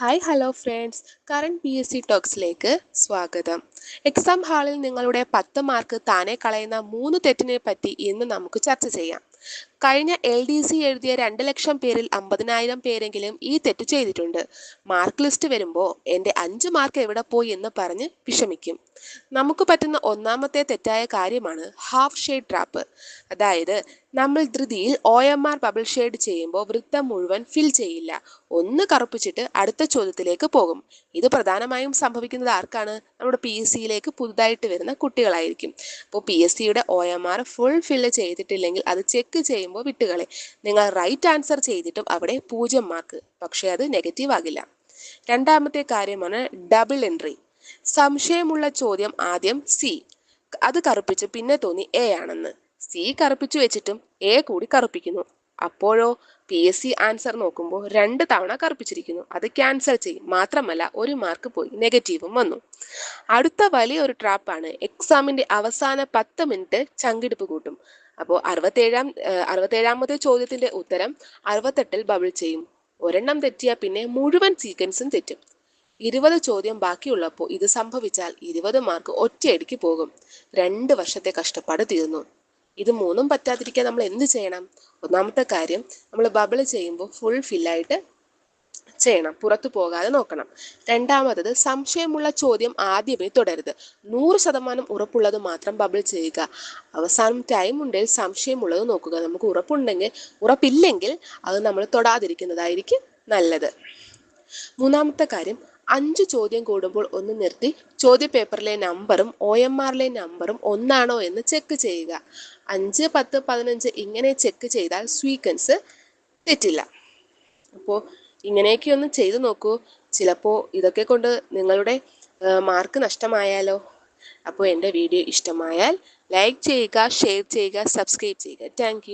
Hi hello friends, current PSC ടോക്സിലേക്ക് സ്വാഗതം. Exam ഹാളിൽ നിങ്ങളുടെ 10 മാർക്ക് താനെ കളയുന്ന 3 തെറ്റിനെ പറ്റി ഇന്ന് നമുക്ക് ചർച്ച ചെയ്യാം. കഴിഞ്ഞ LDC എഴുതിയ 2 ലക്ഷം പേരിൽ 50,000 പേരെങ്കിലും ഈ തെറ്റ് ചെയ്തിട്ടുണ്ട്. മാർക്ക് ലിസ്റ്റ് വരുമ്പോൾ എൻ്റെ 5 മാർക്ക് എവിടെ പോയി എന്ന് പറഞ്ഞ് വിഷമിക്കും. നമുക്ക് പറ്റുന്ന ഒന്നാമത്തെ തെറ്റായ കാര്യമാണ് ഹാഫ് ഷെയ്ഡ് ട്രാപ്പ്. അതായത് നമ്മൾ ധൃതിയിൽ OMR ബബിൾ ഷെയ്ഡ് ചെയ്യുമ്പോൾ വൃത്തം മുഴുവൻ ഫിൽ ചെയ്യില്ല, ഒന്ന് കറുപ്പിച്ചിട്ട് അടുത്ത ചോദ്യത്തിലേക്ക് പോകും. ഇത് പ്രധാനമായും സംഭവിക്കുന്നത് ആർക്കാണ്? നമ്മുടെ PSCയിലേക്ക് പുതുതായിട്ട് വരുന്ന കുട്ടികളായിരിക്കും. അപ്പോൾ PSCയുടെ OMR ഫുൾ ഫില്ല് ചെയ്തിട്ടില്ലെങ്കിൽ അത് ചെക്ക് ചെയ്യുമ്പോൾ വിട്ടുകളെ. നിങ്ങൾ റൈറ്റ് ആൻസർ ചെയ്തിട്ടും അവിടെ 0 മാർക്ക്, പക്ഷേ അത് നെഗറ്റീവ് ആകില്ല. രണ്ടാമത്തെ കാര്യമാണ് ഡബിൾ എൻട്രി. സംശയമുള്ള ചോദ്യം ആദ്യം C, അത് കറുപ്പിച്ച് പിന്നെ തോന്നി A ആണെന്ന്. C കറുപ്പിച്ചു വെച്ചിട്ടും A കൂടി കറുപ്പിക്കുന്നു. അപ്പോഴോ PSC ആൻസർ നോക്കുമ്പോൾ 2 തവണ കറുപ്പിച്ചിരിക്കുന്നു. അത് ക്യാൻസൽ ചെയ്യും. മാത്രമല്ല 1 മാർക്ക് പോയി, നെഗറ്റീവും വന്നു. അടുത്ത വലിയൊരു ട്രാപ്പാണ് എക്സാമിന്റെ അവസാന 10 മിനിറ്റ് ചങ്കിടിപ്പ് കൂട്ടും. അപ്പോൾ 67ാമത്തെ ചോദ്യത്തിന്റെ ഉത്തരം 68ൽ ബബിൾ ചെയ്യും. ഒരെണ്ണം തെറ്റിയാൽ പിന്നെ മുഴുവൻ സീക്വൻസും തെറ്റും. 20 ചോദ്യം ബാക്കിയുള്ളപ്പോൾ ഇത് സംഭവിച്ചാൽ 20 മാർക്ക് ഒറ്റയടിക്ക് പോകും. 2 വർഷത്തെ കഷ്ടപ്പാട് തീർന്നു. ഇത് മൂന്നും പറ്റാതിരിക്കാൻ നമ്മൾ എന്ത് ചെയ്യണം? ഒന്നാമത്തെ കാര്യം, നമ്മൾ ബബിൾ ചെയ്യുമ്പോൾ ഫുൾ ഫില്ലായിട്ട് ചെയ്യണം, പുറത്തു പോകാതെ നോക്കണം. രണ്ടാമത്തത്, സംശയമുള്ള ചോദ്യം ആദ്യമേ തുടരുത്. 100% ഉറപ്പുള്ളത് മാത്രം ബബിൾ ചെയ്യുക. അവസാനം ടൈം ഉണ്ടെങ്കിൽ സംശയമുള്ളത് നോക്കുക. നമുക്ക് ഉറപ്പില്ലെങ്കിൽ അത് നമ്മൾ തൊടാതിരിക്കുന്നതായിരിക്കും നല്ലത്. മൂന്നാമത്തെ കാര്യം, 5 ചോദ്യം കൂടുമ്പോൾ ഒന്ന് നിർത്തി ചോദ്യ പേപ്പറിലെ നമ്പറും OMRലെ നമ്പറും ഒന്നാണോ എന്ന് ചെക്ക് ചെയ്യുക. 5, 10, 15 ഇങ്ങനെ ചെക്ക് ചെയ്താൽ സീക്വൻസ് തെറ്റില്ല. അപ്പോൾ ഇങ്ങനെയൊക്കെ ഒന്ന് ചെയ്തു നോക്കൂ. ചിലപ്പോൾ ഇതൊക്കെ കൊണ്ട് നിങ്ങളുടെ മാർക്ക് നഷ്ടമായാലോ. അപ്പോൾ എൻ്റെ വീഡിയോ ഇഷ്ടമായാൽ ലൈക്ക് ചെയ്യുക, ഷെയർ ചെയ്യുക, സബ്സ്ക്രൈബ് ചെയ്യുക. താങ്ക്